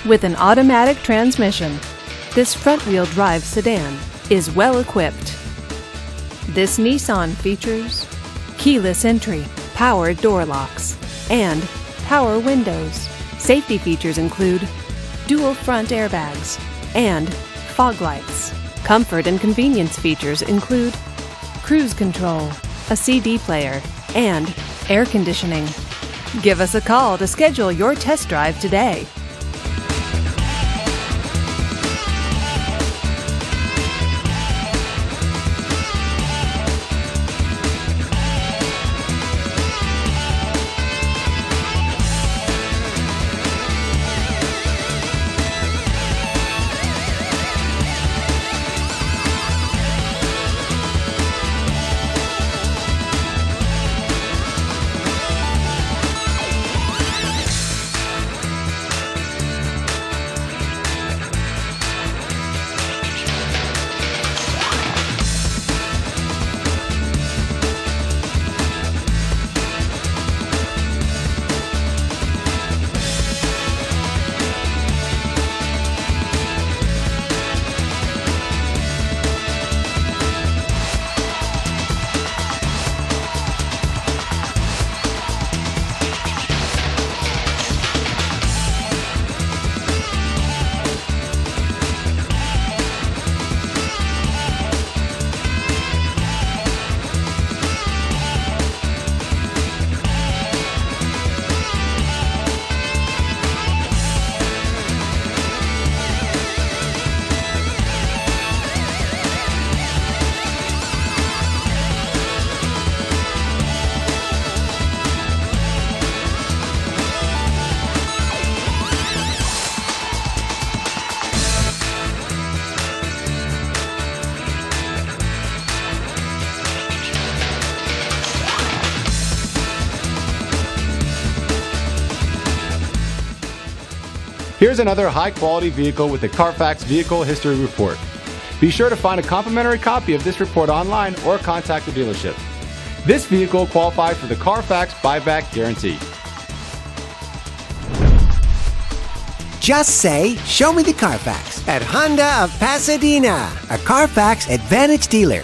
With an automatic transmission, this front-wheel drive sedan is well equipped. This Nissan features keyless entry, power door locks, and power windows. Safety features include dual front airbags and fog lights. Comfort and convenience features include cruise control, a CD player, and air conditioning. Give us a call to schedule your test drive today. Here's another high-quality vehicle with the Carfax Vehicle History Report. Be sure to find a complimentary copy of this report online or contact the dealership. This vehicle qualifies for the Carfax Buyback Guarantee. Just say, "Show me the Carfax" at Honda of Pasadena, a Carfax Advantage dealer.